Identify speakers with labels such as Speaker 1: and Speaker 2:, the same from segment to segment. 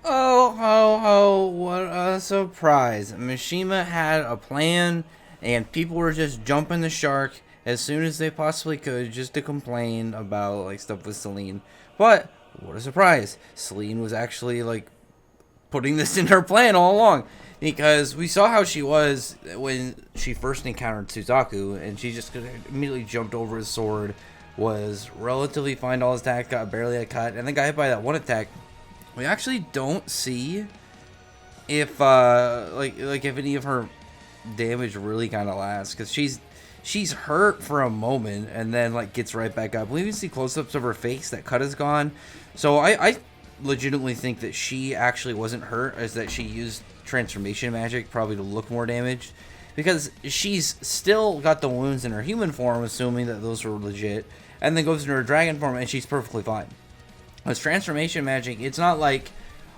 Speaker 1: Oh, ho, ho, what a surprise. Mishima had a plan, and people were just jumping the shark as soon as they possibly could just to complain about, like, stuff with Celine. But, what a surprise. Celine was actually, like, putting this in her plan all along. Because we saw how she was when she first encountered Suzaku, and she just immediately jumped over his sword, was relatively fine, all his attacks, got barely a cut, and then got hit by that one attack. We actually don't see if like if any of her damage really kind of lasts, because she's hurt for a moment and then like gets right back up. We even see close-ups of her face. That cut is gone. So I legitimately think that she actually wasn't hurt, as that she used transformation magic probably to look more damaged, because she's still got the wounds in her human form, assuming that those were legit, and then goes into her dragon form and she's perfectly fine. With transformation magic, it's not like,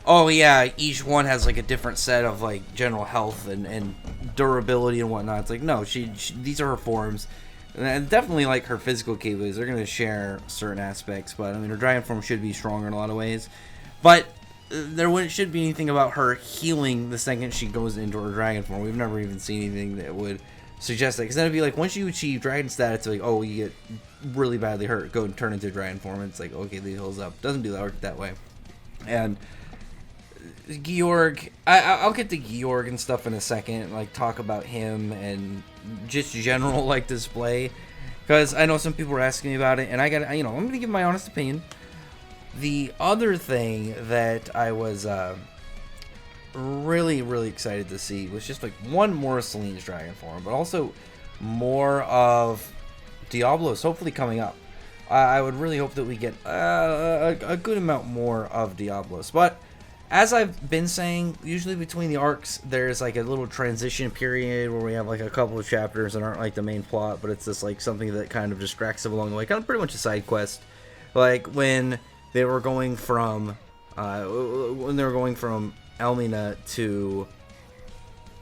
Speaker 1: oh yeah, each one has like a different set of like general health and durability and whatnot. It's like, no, she these are her forms, and definitely like her physical capabilities. They're gonna share certain aspects, but I mean her dragon form should be stronger in a lot of ways. But should be anything about her healing the second she goes into her dragon form. We've never even seen anything that would suggest that, because then it'd be like, once you achieve dragon status, it's like, oh, you get really badly hurt, go and turn into dragon form. It's like, okay, the heals up. Doesn't do that work that way. And Georg, I'll get to Georg and stuff in a second, like talk about him and just general like display, because I know some people were asking me about it, and I got, I'm gonna give my honest opinion. The other thing that I was really excited to see was just like one more Celine's dragon form, but also more of Diablos hopefully coming up. I would really hope that we get a good amount more of Diablos. But as I've been saying, usually between the arcs there's like a little transition period where we have like a couple of chapters that aren't like the main plot, but it's just like something that kind of distracts them along the way, kind of pretty much a side quest. Like when they were going from Elmina to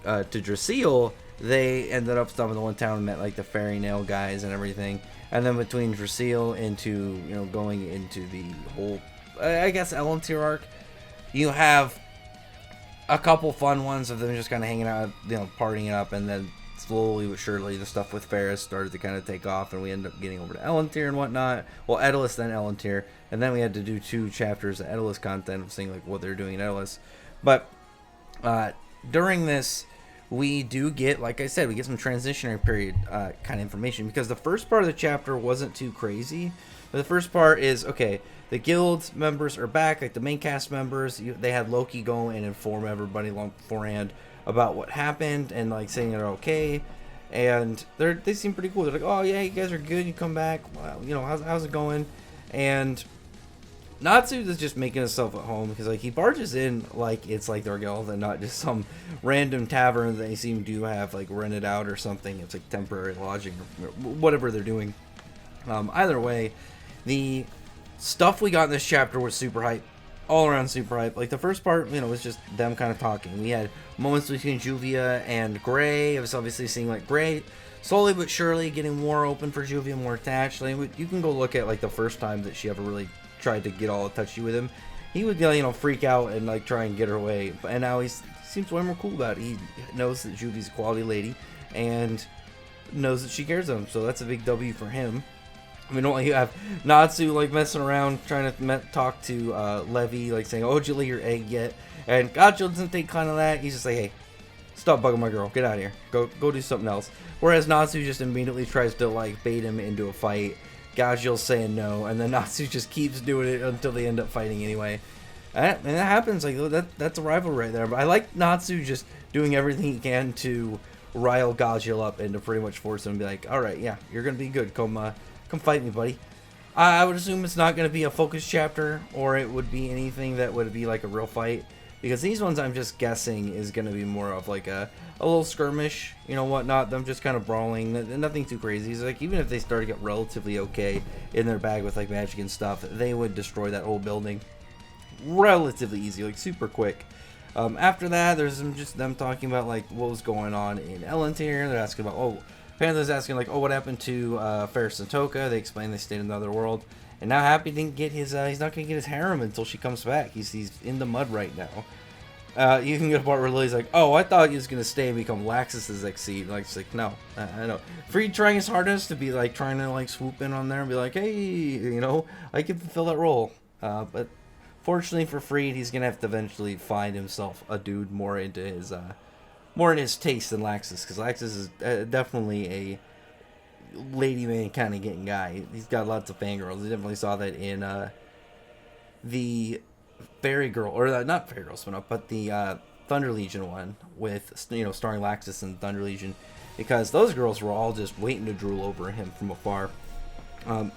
Speaker 1: Drasil, they ended up stopping the one town and met like the fairy nail guys and everything. And then between Drasil into going into the whole I guess Elentier arc, you have a couple fun ones of them just kind of hanging out, partying up, and then slowly but surely the stuff with Ferris started to kind of take off, and we ended up getting over to Elentier and whatnot. Well, Edelus, then Elentier, and then we had to do 2 chapters of Edelus content of seeing like what they're doing in Edelus. But during this, we do get, like I said, we get some transitionary period kind of information, because the first part of the chapter wasn't too crazy. But the first part is, okay, the guild members are back, like the main cast members. They had Loki go and inform everybody long beforehand about what happened, and like saying they're okay, and they seem pretty cool. They're like, oh yeah, you guys are good, you come back, wow, how's it going? And Natsu is just making himself at home, because like he barges in like it's like their guild and not just some random tavern that they seem to have like rented out or something. It's like temporary lodging or whatever they're doing. Either way, the stuff we got in this chapter was super hype. All around super hype. Like the first part, was just them kind of talking. We had moments between Juvia and Gray. I was obviously seeing like Gray slowly but surely getting more open for Juvia, more attached. Like, you can go look at like the first time that she ever really tried to get all touchy with him. He would freak out and like try and get her way. And now he seems way more cool about it. He knows that Juvia's a quality lady and knows that she cares of him. So that's a big W for him. I mean, don't you have Natsu like messing around trying to talk to Levi, like saying, "Oh, did you lay your egg yet?" And Gotcha doesn't think kind of that. He's just like, "Hey, stop bugging my girl. Get out of here. Go do something else." Whereas Natsu just immediately tries to like bait him into a fight. Gajil's saying no, and then Natsu just keeps doing it until they end up fighting anyway. And that happens. Like that's a rivalry right there. But I like Natsu just doing everything he can to rile Gajil up and to pretty much force him to be like, "All right, yeah, you're gonna be good. Come fight me, buddy." I would assume it's not going to be a focus chapter, or it would be anything that would be like a real fight, because these ones I'm just guessing is going to be more of like a little skirmish, whatnot. Them just kind of brawling, nothing too crazy. It's like even if they start to get relatively okay in their bag with like magic and stuff, they would destroy that whole building relatively easy, like super quick. After that, there's just them talking about like what was going on in Elentier. They're asking about, Panther's asking like, oh, what happened to Ferris and Toka? They explain they stayed in the other world. And now Happy didn't get his, he's not gonna get his harem until she comes back. He's in the mud right now. You can get a part where Lily's like, oh, I thought he was gonna stay and become Laxus's exceed. Like, it's like, no, I know. Freed trying his hardest to be like trying to like swoop in on there and be like, hey, you know, I can fulfill that role. But fortunately for Freed, he's gonna have to eventually find himself a dude more into his more in his taste than Laxus, because Laxus is definitely a lady man kind of getting guy. He's got lots of fangirls. We definitely saw that in the Fairy Girl, or not Fairy Girl spin-off, but the Thunder Legion one with, you know, starring Laxus and Thunder Legion, because those girls were all just waiting to drool over him from afar. But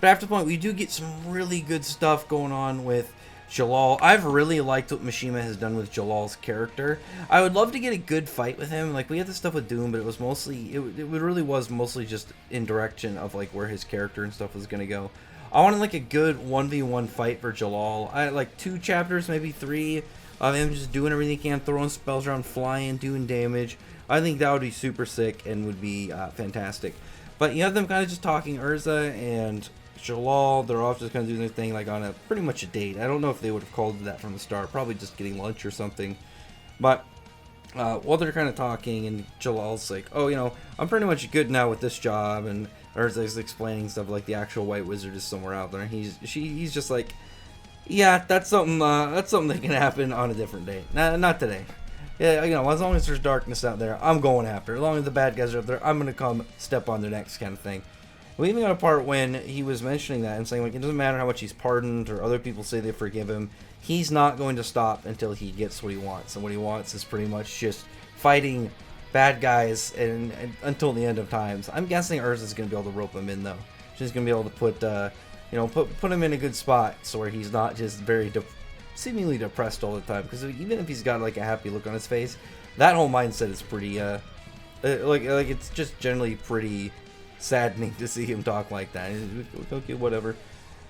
Speaker 1: after the point, we do get some really good stuff going on with Jellal. I've really liked what Mishima has done with Jallal's character. I would love to get a good fight with him. Like, we had the stuff with Doom, but it was mostly, it really was mostly just in direction of like where his character and stuff was gonna go. I wanted like a good 1v1 fight for Jellal. I like 2 chapters, maybe 3 of him just doing everything he can, throwing spells around, flying, doing damage. I think that would be super sick and would be fantastic. But you have them kind of just talking, Urza and Jellal. They're off just going to do their thing, like on a pretty much a date. I don't know if they would have called it that from the start. Probably just getting lunch or something. But while they're kind of talking, and Jallal's like, oh, you know, I'm pretty much good now with this job, and Urza's explaining stuff like the actual White Wizard is somewhere out there, and he's just like, yeah, that's something that can happen on a different day. Not today. Yeah, you know, as long as there's darkness out there, I'm going after it. As long as the bad guys are out there, I'm gonna come step on their necks, kind of thing. We even got a part when he was mentioning that and saying, like, it doesn't matter how much he's pardoned or other people say they forgive him, he's not going to stop until he gets what he wants. And what he wants is pretty much just fighting bad guys and until the end of times. I'm guessing Urza's going to be able to rope him in, though. She's going to be able to put, you know, put him in a good spot so where he's not just very seemingly depressed all the time. Because even if he's got, like, a happy look on his face, that whole mindset is pretty, like it's just generally pretty saddening to see him talk like that. Okay, whatever.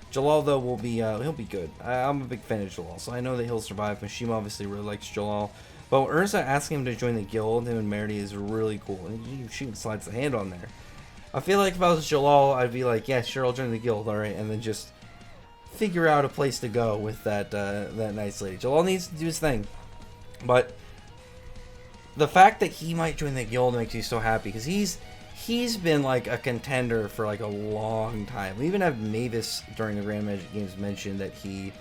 Speaker 1: Jellal, though, will be he'll be good. I'm a big fan of Jellal, so I know that he'll survive. Mishima obviously really likes Jellal, but Urza asking him to join the guild, him and Merity, is really cool. And she slides the hand on there. I feel like if I was Jellal, I'd be like, yeah, sure, I'll join the guild, all right, and then just figure out a place to go with that that nice lady. Jellal needs to do his thing, but the fact that he might join the guild makes me so happy, because he's been like a contender for like a long time. We even have Mavis during the Grand Magic Games mentioned that he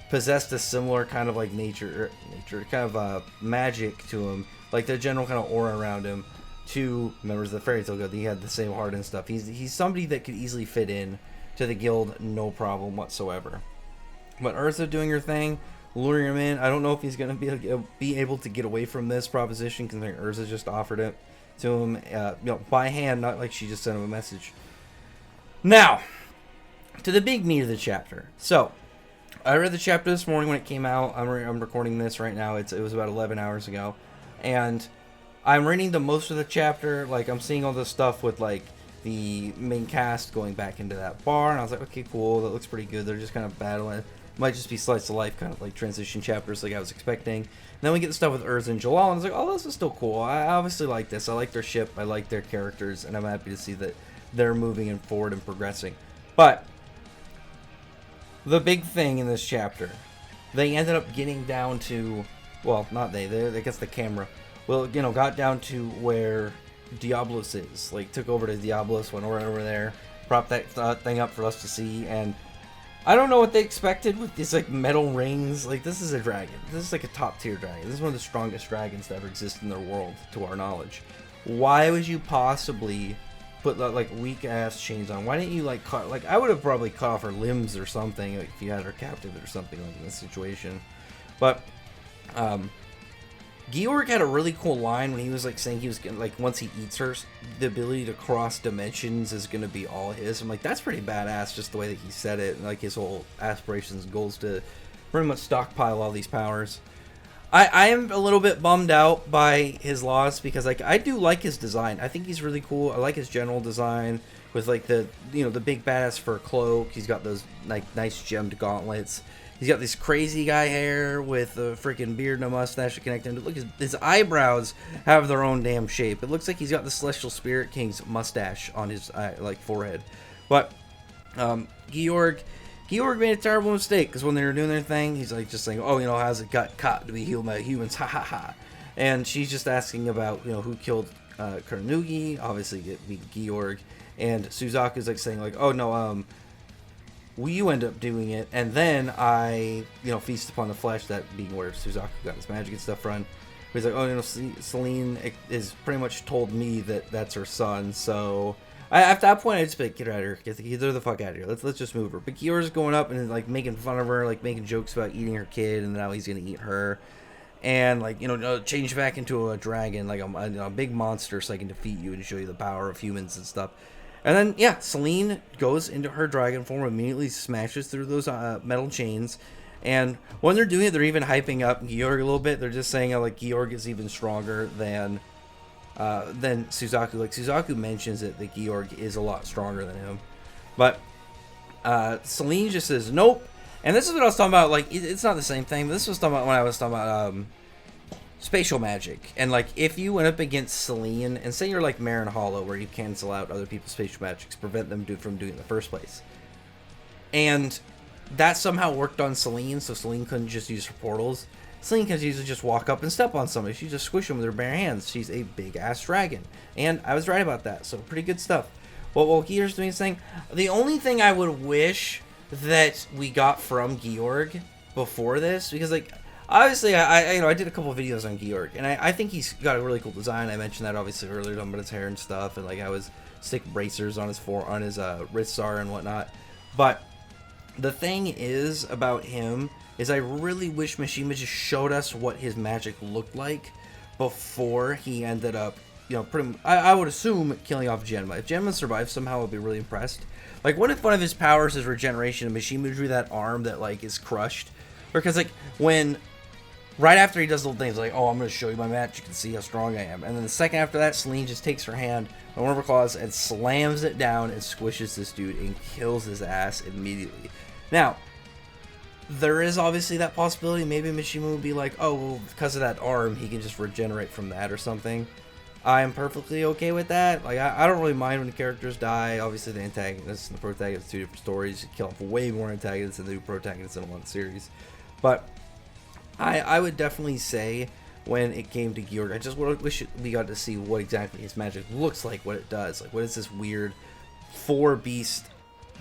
Speaker 1: possessed a similar kind of like nature kind of magic to him, like the general kind of aura around him, to members of the Fairy Tail Guild. He had the same heart and stuff. He's somebody that could easily fit in to the guild, no problem whatsoever. But Urza doing her thing, luring him in. I don't know if he's gonna be able to get away from this proposition, considering Urza just offered it to him, you know, by hand, not like she just sent him a message. Now, to the big meat of the chapter. So, I read the chapter this morning when it came out. I'm recording this right now. It was about 11 hours ago, and I'm reading the most of the chapter. Like, I'm seeing all this stuff with like the main cast going back into that bar, and I was like, okay, cool, that looks pretty good. They're just kind of battling. Might just be slice of life, kind of like transition chapters like I was expecting. And then we get the stuff with Urza and Jellal, and I was like, oh, this is still cool. I obviously like this. I like their ship. I like their characters, and I'm happy to see that they're moving forward and progressing. But the big thing in this chapter, they ended up getting down to, well, not they guess the camera, well, you know, got down to where Diablos is. Like, took over to Diablos, went right over there, propped that thing up for us to see, and I don't know what they expected with these like metal rings. Like, this is a dragon. This is like a top tier dragon. This is one of the strongest dragons that ever exist in their world, to our knowledge. Why would you possibly put like weak ass chains on? Why didn't you like cut? Like, I would have probably cut off her limbs or something, like, if you had her captive or something like in this situation. But Georg had a really cool line when he was like saying he was gonna, like, once he eats her, the ability to cross dimensions is gonna be all his. I'm like, that's pretty badass, just the way that he said it, and like his whole aspirations and goals to pretty much stockpile all these powers. I am a little bit bummed out by his loss, because like I do like his design. I think he's really cool. I like his general design with like the, you know, the big badass fur cloak. He's got those like nice gemmed gauntlets. He's got this crazy guy hair with a freaking beard and a mustache to connect him. Look, his eyebrows have their own damn shape. It looks like he's got the Celestial Spirit King's mustache on his like forehead. But Georg made a terrible mistake because when they were doing their thing, he's like just saying, "Oh, how's it got caught to be healed by humans?" Ha ha ha. And she's just asking about who killed Karnugi, obviously it being Georg, and Suzaku's like saying like, "Oh no, well, you end up doing it, and then I feast upon the flesh," that being where Suzaku got his magic and stuff from. He's like, "Oh, Celine is pretty much told me that that's her son, so." At that point, I just be like, "Get her out of here! Get her the fuck out of here! Let's just move her." But Georg's going up and like making fun of her, like making jokes about eating her kid, and now he's gonna eat her, and like change back into a dragon, like a big monster, so I can defeat you and show you the power of humans and stuff. And then yeah, Celine goes into her dragon form, immediately smashes through those metal chains. And when they're doing it, they're even hyping up Georg a little bit. They're just saying like Georg is even stronger than Suzaku. Like Suzaku mentions that Georg is a lot stronger than him, but Celine just says nope. And this is what I was talking about. Like it's not the same thing, but this was talking about when I was talking about spatial magic. And like if you went up against Celine, and say you're like Marin Hollow, where you cancel out other people's spatial magics, prevent them from doing it in the first place, and that somehow worked on Celine, so Celine couldn't just use her portals. Celine can usually just walk up and step on somebody. She just squish them with her bare hands. She's a big ass dragon, and I was right about that. So pretty good stuff. Well, while Georg's doing his thing, the only thing I would wish that we got from Georg before this, because like obviously I did a couple of videos on Georg, and I think he's got a really cool design. I mentioned that obviously earlier, talking about his hair and stuff, and like how his stick bracers on his wrists are and whatnot. But the thing is about him is I really wish Mishima just showed us what his magic looked like before he ended up, I would assume killing off Genma. If Genma survives somehow, I'd be really impressed. Like, what if one of his powers is regeneration and Mishima drew that arm that, like, is crushed? Because, like, right after he does little things like, "Oh, I'm going to show you my magic and see how strong I am." And then the second after that, Celine just takes her hand on one of her claws and slams it down and squishes this dude and kills his ass immediately. Now, there is obviously that possibility. Maybe Mishima would be like, "Oh, well, because of that arm, he can just regenerate from that or something." I'm perfectly okay with that. Like, I don't really mind when the characters die. Obviously, the antagonists and the protagonists, two different stories. You kill off way more antagonists than the protagonists in one series. But I would definitely say when it came to Georg, I just wish we got to see what exactly his magic looks like, what it does. Like, what is this weird 4-beast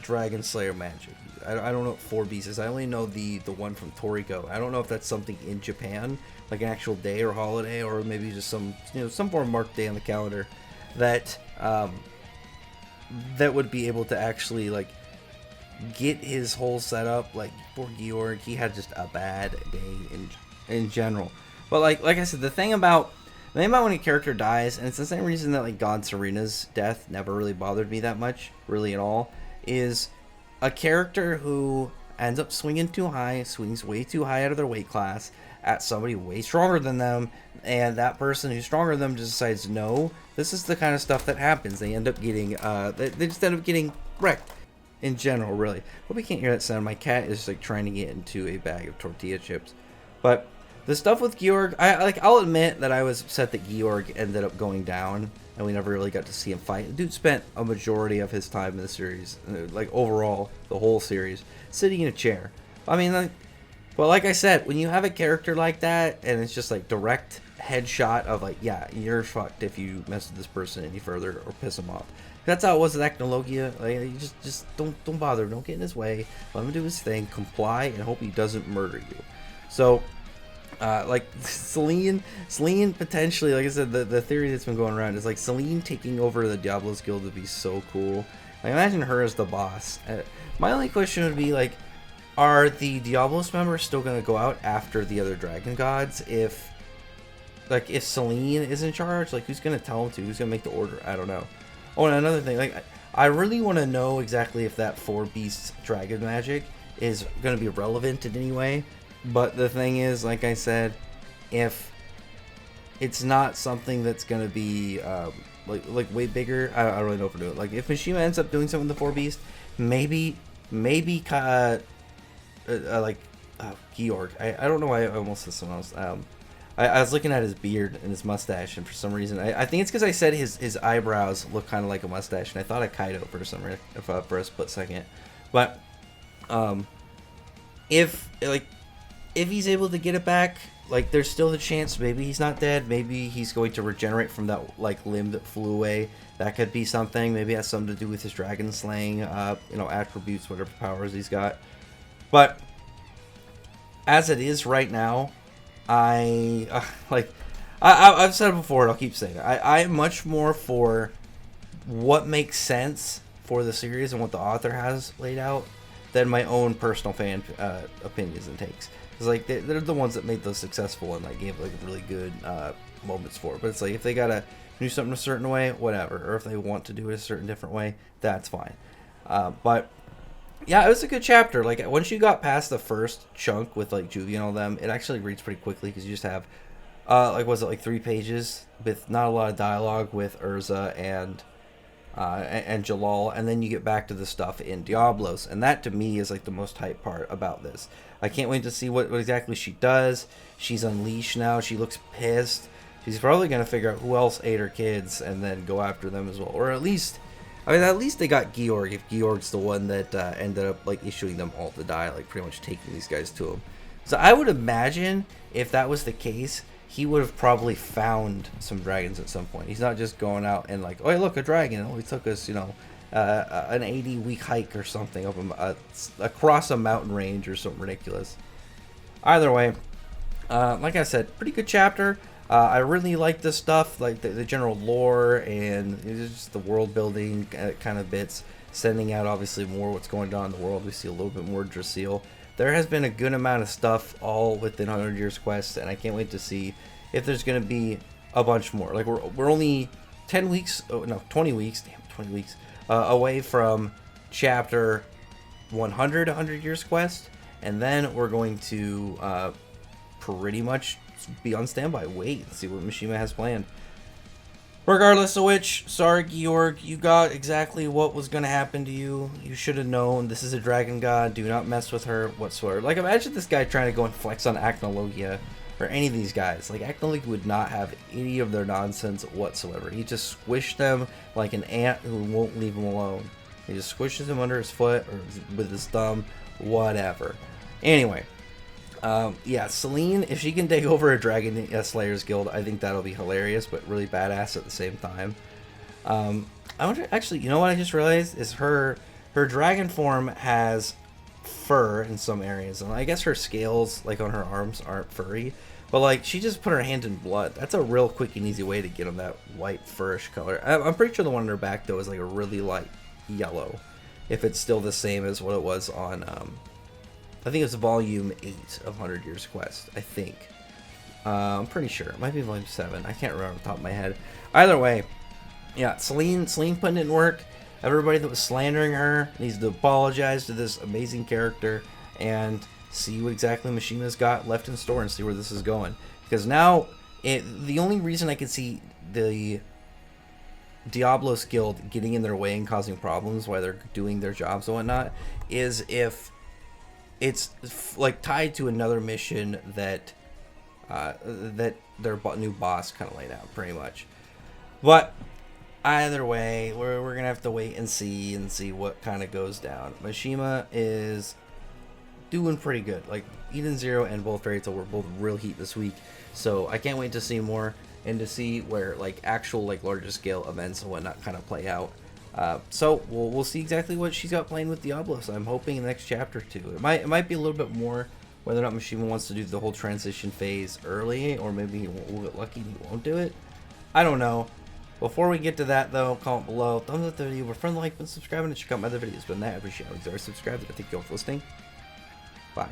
Speaker 1: Dragon Slayer magic? I don't know what 4 beasts is. I only know the one from Toriko. I don't know if that's something in Japan, like an actual day or holiday, or maybe just some form of marked day on the calendar that that would be able to actually like get his whole setup. Like poor Georg, he had just a bad day in general. But like I said, the thing about when a character dies, and it's the same reason that like God Serena's death never really bothered me that much, really at all, is a character who ends up swings way too high out of their weight class at somebody way stronger than them, and that person who's stronger than them just decides, no, this is the kind of stuff that happens. They end up getting, they just end up getting wrecked in general, really. Hope you can't hear that sound. My cat is like trying to get into a bag of tortilla chips. But the stuff with Georg, I'll admit that I was upset that Georg ended up going down, and we never really got to see him fight. The dude spent a majority of his time in the series, like overall, the whole series, sitting in a chair. I mean, like I said, when you have a character like that, and it's just like direct headshot of like, yeah, you're fucked if you mess with this person any further or piss him off. That's how it was with Acnologia. Like, you just don't bother, don't get in his way, let him do his thing, comply, and hope he doesn't murder you. So, like Celine potentially, like I said, the theory that's been going around is like Celine taking over the Diablos Guild would be so cool. Like, imagine her as the boss. My only question would be like, are the Diablos members still going to go out after the other dragon gods if Celine is in charge? Like, who's going to tell them to? Who's going to make the order? I don't know. Oh, and another thing, like, I really want to know exactly if that 4 beasts dragon magic is going to be relevant in any way. But the thing is, like I said, if it's not something that's going to be like way bigger, I don't really know if we're doing it. Like, if Mishima ends up doing something with the 4 beasts, maybe Georg. I don't know why I almost said someone else. I was looking at his beard and his mustache, and for some reason, I think it's because I said his eyebrows look kind of like a mustache, and I thought of Kaido for some reason, for a split second. But if he's able to get it back, like there's still the chance maybe he's not dead, maybe he's going to regenerate from that like limb that flew away. That could be something. Maybe it has something to do with his dragon slaying, attributes, whatever powers he's got. But as it is right now, I've said it before, and I'll keep saying it. I'm much more for what makes sense for the series and what the author has laid out than my own personal fan opinions and takes. Because like they're the ones that made those successful and like gave like really good moments for it. But it's like if they gotta do something a certain way, whatever, or if they want to do it a certain different way, that's fine. But yeah, it was a good chapter. Like once you got past the first chunk with like Juvie and all them, it actually reads pretty quickly because you just have was it like 3 pages with not a lot of dialogue with Urza and Jellal, and then you get back to the stuff in Diablos, and that to me is like the most hype part about this. I can't wait to see what exactly she does. She's unleashed now. She looks pissed. She's probably gonna figure out who else ate her kids and then go after them as well, or at least they got Georg, if Georg's the one that ended up like issuing them all to die, like pretty much taking these guys to him. So I would imagine if that was the case, he would have probably found some dragons at some point. He's not just going out and like, oh, hey, look, a dragon. It only took us, an 80-week hike or something up across a mountain range or something ridiculous. Either way, like I said, pretty good chapter. I really like this stuff, like the general lore and just the world building kind of bits. Sending out obviously more what's going on in the world. We see a little bit more Drasil. There has been a good amount of stuff all within 100 Years Quest, and I can't wait to see if there's going to be a bunch more. Like we're only 20 weeks, 20 weeks away from chapter 100 Years Quest, and then we're going to pretty much be on standby, wait and see what Mishima has planned. Regardless of which, sorry Georg, you got exactly what was going to happen to you. You should have known. This is a dragon god. Do not mess with her whatsoever. Like, imagine this guy trying to go and flex on Acnologia or any of these guys. Like, Acnologia would not have any of their nonsense whatsoever. He just squished them like an ant who won't leave him alone. He just squishes him under his foot or with his thumb, whatever. Anyway. Yeah, Celine, if she can take over a Dragon Slayers Guild, I think that'll be hilarious, but really badass at the same time. I wonder, actually, you know what I just realized? Is her dragon form has fur in some areas, and I guess her scales, like on her arms, aren't furry, but like, she just put her hand in blood. That's a real quick and easy way to get them that white furish color. I'm pretty sure the one on her back, though, is like a really light yellow, if it's still the same as what it was on, I think it's volume 8 of 100 Years Quest, I think. I'm pretty sure. It might be volume 7. I can't remember off the top of my head. Either way, yeah, Celine putting in work. Everybody that was slandering her needs to apologize to this amazing character and see what exactly Mishima's got left in store and see where this is going. Because now, the only reason I can see the Diablos Guild getting in their way and causing problems while they're doing their jobs and whatnot is if it's like tied to another mission that that their new boss kind of laid out, pretty much. But either way, we're gonna have to wait and see what kind of goes down. Mishima is doing pretty good. Like Eden Zero and both Fairy Tail were both real heat this week, so I can't wait to see more and to see where like actual like larger scale events and whatnot kind of play out. So we'll see exactly what she's got playing with Diablos. I'm hoping in the next chapter too. It might be a little bit more whether or not Mishima wants to do the whole transition phase early, or maybe we'll get lucky and he won't do it. I don't know. Before we get to that though, comment below, thumbs up the video, we're friendly, like, and subscribe, and check out my other videos. But that, I appreciate it. Subscribe. Thank you all for listening. Bye.